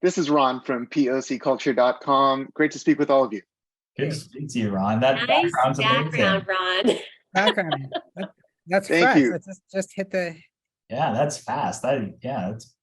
This is Ron from POCculture.com. Great to speak with all of you. Good to speak to you, Ron. That Nice background's background, amazing. Ron. Background. That's Thank fresh. you. Let's just hit the. Yeah, that's fast. That's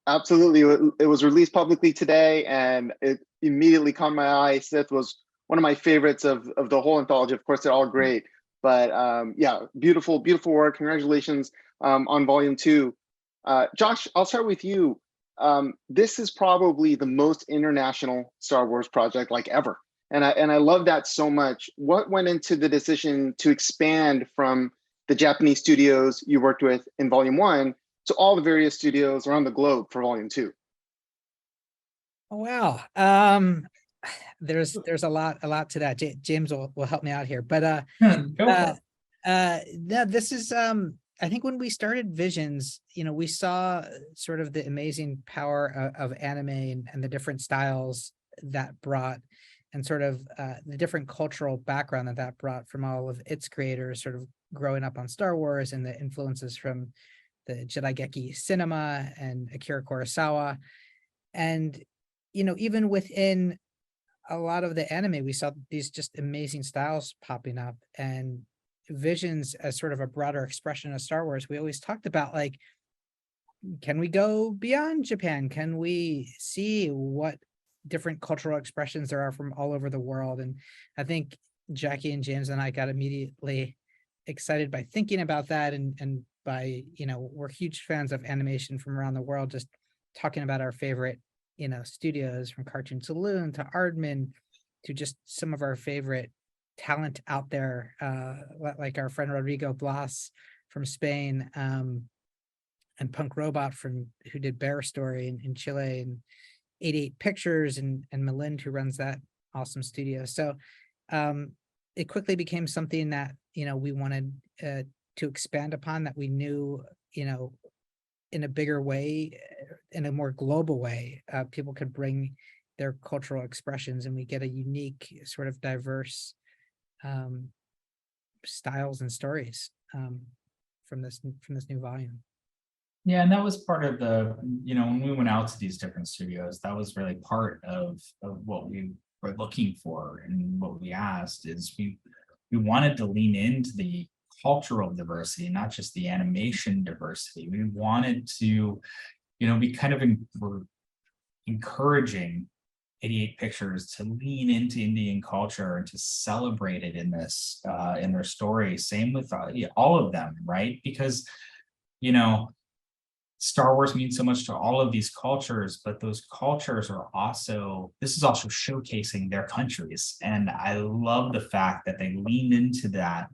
Absolutely. It was released publicly today, and it immediately caught my eye. Sith was one of my favorites of the whole anthology. Of course, they're all great, but yeah, beautiful, beautiful work. Congratulations on volume 2. Josh, I'll start with you. This is probably the most international Star Wars project like ever, and I love that so much. What went into the decision to expand from the Japanese studios you worked with in volume 1 to all the various studios around the globe for volume 2? Oh, wow. There's a lot to that. James will help me out here, but go for no, this is I think when we started Visions, we saw sort of the amazing power of anime and the different styles that brought, and sort of the different cultural background that brought from all of its creators, sort of growing up on Star Wars, and the influences from the Jedi cinema and Akira Kurosawa. And, even within a lot of the anime, we saw these just amazing styles popping up, and Visions as sort of a broader expression of Star Wars. We always talked about, like, can we go beyond Japan? Can we see what different cultural expressions there are from all over the world? And I think Jacqui and James and I got immediately excited by thinking about that, and by, we're huge fans of animation from around the world, just talking about our favorite, studios, from Cartoon Saloon to Aardman to just some of our favorite talent out there, like our friend Rodrigo Blas from Spain, and Punk Robot who did Bear Story in Chile, and 88 Pictures, and Melind, who runs that awesome studio. So it quickly became something that we wanted to expand upon, that we knew in a bigger way, in a more global way, people could bring their cultural expressions, and we get a unique, sort of diverse styles and stories from this new volume. Yeah, and that was part of the, when we went out to these different studios, that was really part of what we were looking for, and what we asked is we wanted to lean into the cultural diversity, not just the animation diversity. We wanted to, be kind of we're encouraging 88 Pictures to lean into Indian culture and to celebrate it in this in their story. Same with all of them, right? Because Star Wars means so much to all of these cultures, but those cultures are also, this is also showcasing their countries. And I love the fact that they leaned into that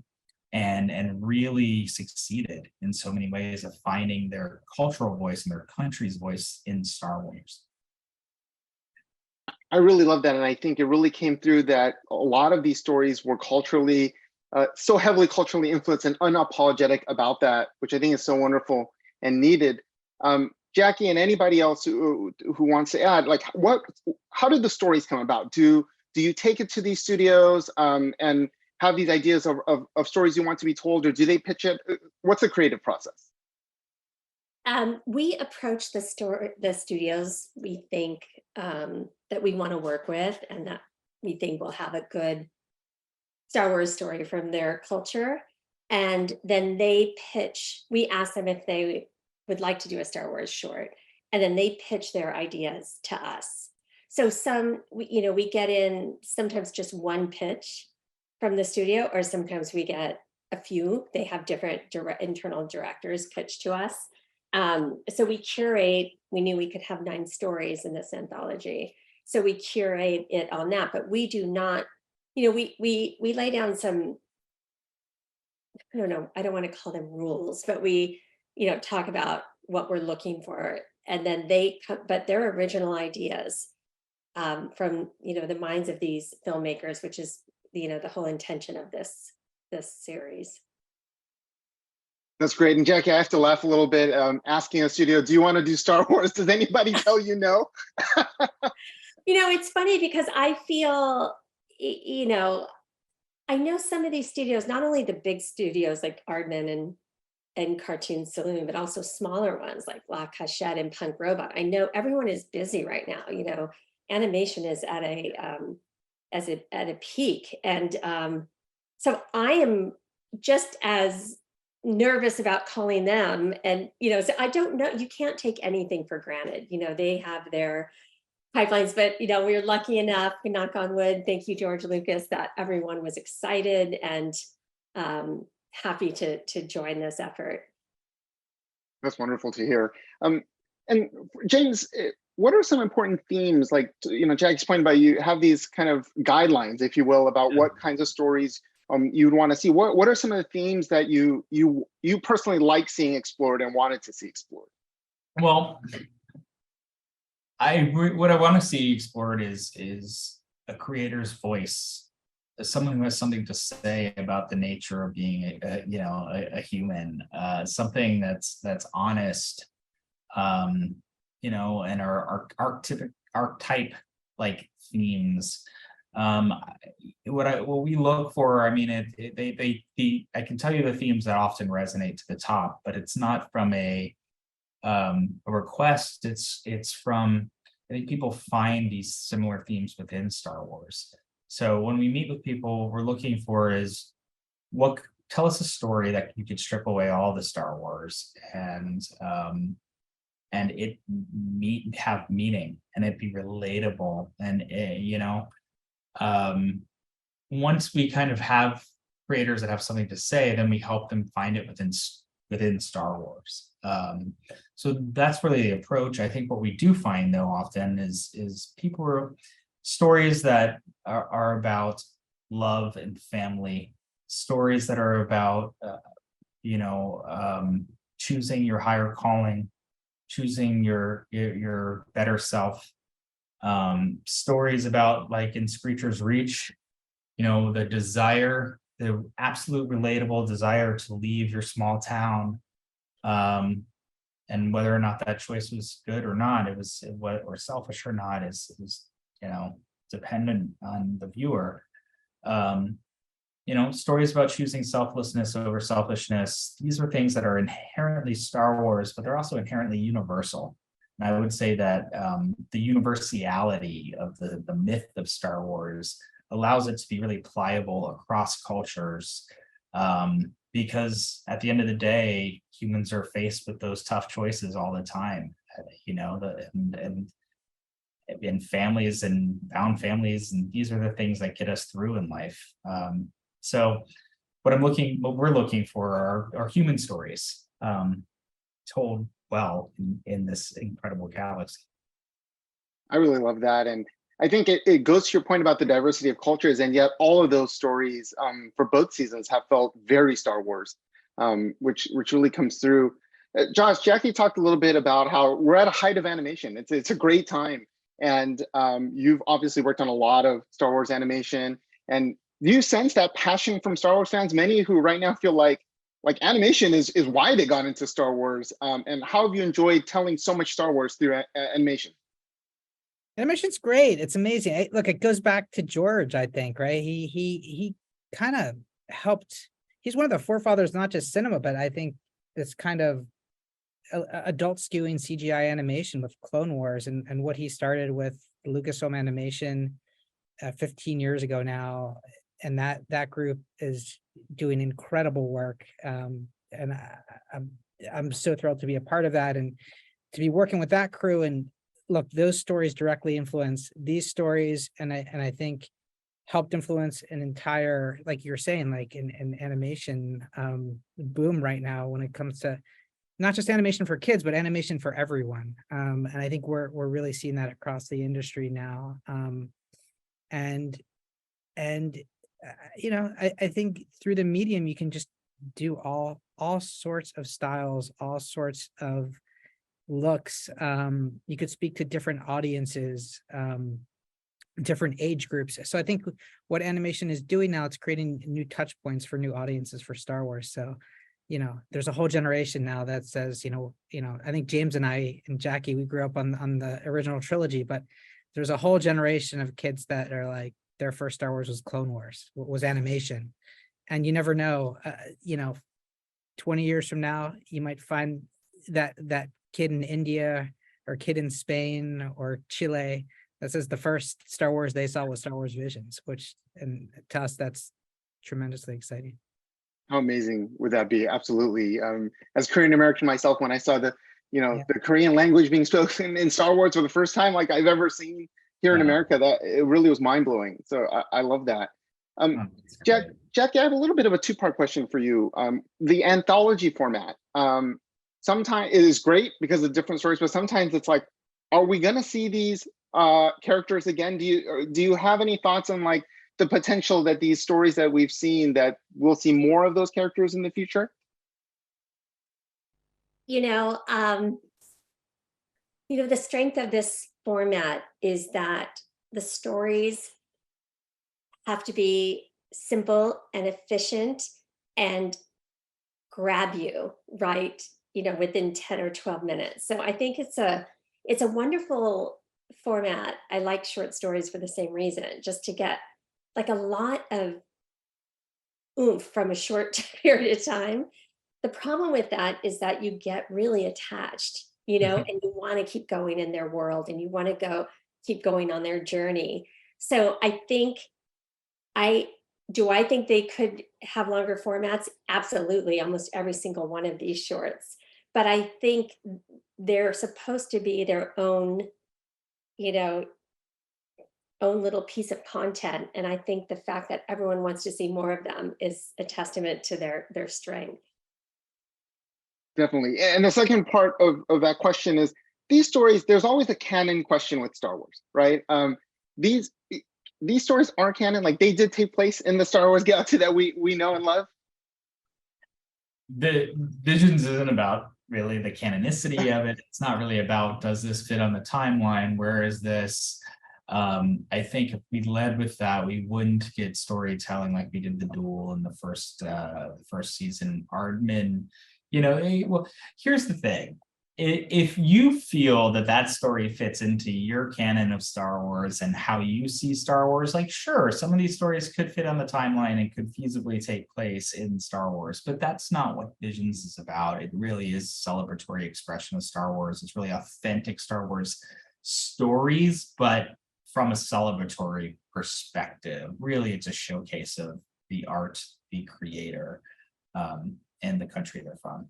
and really succeeded in so many ways of finding their cultural voice and their country's voice in Star Wars. I really love that, and I think it really came through that a lot of these stories were culturally, so heavily culturally influenced and unapologetic about that, which I think is so wonderful and needed. Jacqui and anybody else who wants to add, like, how did the stories come about? Do you take it to these studios and have these ideas of stories you want to be told, or do they pitch it? What's the creative process? We approach the studios we think that we want to work with, and that we think will have a good Star Wars story from their culture. And then they pitch, we ask them if they would like to do a Star Wars short, and then they pitch their ideas to us. So we get in sometimes just one pitch from the studio, or sometimes we get a few. They have different internal directors pitch to us. So we curate, we knew we could have 9 stories in this anthology. So we curate it on that, but we do not, we lay down some, I don't know, I don't want to call them rules, but we, talk about what we're looking for. And then but their original ideas from, the minds of these filmmakers, which is, the whole intention of this series. That's great. And Jacqui, I have to laugh a little bit, asking a studio, do you want to do Star Wars? Does anybody tell you no? It's funny because I feel, I know some of these studios, not only the big studios like Aardman and Cartoon Saloon, but also smaller ones like La Cachette and Punk Robot. I know everyone is busy right now. You know, animation is at a peak, and so I am just as nervous about calling them. And you know, so I don't know. You can't take anything for granted. You know, they have their pipelines, but you know, we were lucky enough. We knock on wood. Thank you, George Lucas, that everyone was excited and happy to join this effort. That's wonderful to hear. And James, what are some important themes? Like, you know, Jackie's point about you have these kind of guidelines, if you will, about what kinds of stories you'd want to see. What are some of the themes that you personally like seeing explored and wanted to see explored? Well, what I want to see explored is a creator's voice, someone who has something to say about the nature of being a human, something that's honest, you know, and our archetype like themes. What we look for, I mean, I can tell you the themes that often resonate to the top, but it's not from a request. It's from, I think people find these similar themes within Star Wars. So when we meet with people, we're looking for is tell us a story that you could strip away all the Star Wars and it have meaning and it be relatable. And you know, once we kind of have creators that have something to say, then we help them find it within Star Wars. So that's really the approach. I think what we do find though often is stories that are about love and family, stories that are about choosing your higher calling, choosing your better self. Stories about, like in Screecher's Reach, you know, the absolute relatable desire to leave your small town, and whether or not that choice was good or not, or selfish or not, is you know, dependent on the viewer. You know, stories about choosing selflessness over selfishness. These are things that are inherently Star Wars, but they're also inherently universal. And I would say that the universality of the myth of Star Wars allows it to be really pliable across cultures, because at the end of the day, humans are faced with those tough choices all the time. You know, and families and bound families, and these are the things that get us through in life. So what we're looking for are human stories, told well in this incredible galaxy. I really love that. And I think it goes to your point about the diversity of cultures, and yet all of those stories for both seasons have felt very Star Wars, which really comes through. Josh, Jackie talked a little bit about how we're at a height of animation. It's a great time. And you've obviously worked on a lot of Star Wars animation. And do you sense that passion from Star Wars fans, many who right now feel like animation is why they got into Star Wars? And how have you enjoyed telling so much Star Wars through animation? Animation's great. It's amazing. Look, it goes back to George, I think, right? He kind of helped. He's one of the forefathers, not just cinema, but I think this kind of adult skewing CGI animation with Clone Wars and what he started with Lucasfilm Animation 15 years ago now. And that group is doing incredible work. And I'm so thrilled to be a part of that and to be working with that crew. And look, those stories directly influence these stories, and I think helped influence an entire, like you're saying, like in animation boom right now when it comes to not just animation for kids, but animation for everyone. And I think we're really seeing that across the industry now. And you know, I think through the medium you can just do all sorts of styles, all sorts of looks. You could speak to different audiences, different age groups. So I think what animation is doing now, it's creating new touch points for new audiences for Star Wars. So, you know, there's a whole generation now that says, you know, I think James and I and Jackie, we grew up on the original trilogy, but there's a whole generation of kids that are like, their first Star Wars was Clone Wars, was animation. And you never know, you know, 20 years from now, you might find that kid in India or kid in Spain or Chile that says the first Star Wars they saw was Star Wars Visions, which, and to us, that's tremendously exciting. How amazing would that be? Absolutely. As Korean American myself, when I saw the, the Korean language being spoken in Star Wars for the first time, like I've ever seen here in America, that it really was mind blowing. So I love that. Jacqui, I have a little bit of a two-part question for you. The anthology format. Sometimes it is great because of different stories, but sometimes it's like, are we going to see these characters again? Do you have any thoughts on like the potential that these stories that we've seen, that we'll see more of those characters in the future? The strength of this format is that the stories have to be simple and efficient and grab you right, within 10 or 12 minutes. So I think it's a wonderful format. I like short stories for the same reason, just to get like a lot of oomph from a short period of time. The problem with that is that you get really attached, and you want to keep going in their world, and you want to keep going on their journey. So I think I think they could have longer formats? Absolutely, almost every single one of these shorts. But I think they're supposed to be their own, own little piece of content. And I think the fact that everyone wants to see more of them is a testament to their strength. Definitely. And the second part of that question is, these stories, there's always a canon question with Star Wars, right? These stories aren't canon, like they did take place in the Star Wars galaxy that we know and love. The Visions isn't about really the canonicity of it. It's not really about, does this fit on the timeline? Where is this? I think if we led with that, we wouldn't get storytelling like we did the Duel in the first season. Aardman, well, here's the thing. If you feel that story fits into your canon of Star Wars and how you see Star Wars, like, sure, some of these stories could fit on the timeline and could feasibly take place in Star Wars, but that's not what Visions is about. It really is celebratory expression of Star Wars. It's really authentic Star Wars stories, but from a celebratory perspective. Really, it's a showcase of the art, the creator, and the country they're from.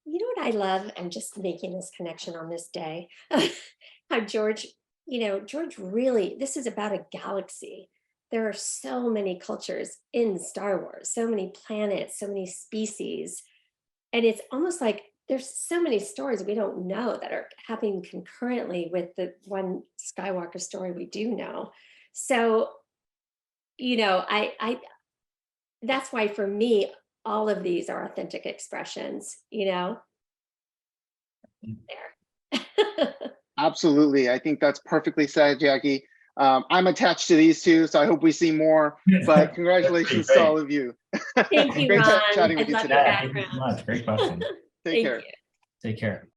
You know what I love? I'm just making this connection on this day. How George really, this is about a galaxy. There are so many cultures in Star Wars, so many planets, so many species. And it's almost like there's so many stories we don't know that are happening concurrently with the one Skywalker story we do know. So, that's why for me, all of these are authentic expressions, There. Absolutely. I think that's perfectly said, Jacqui. I'm attached to these two, so I hope we see more, but congratulations to all of you. Thank you, Great Ron. chatting with you today. Thank you so much. Great question. Take care. Take care.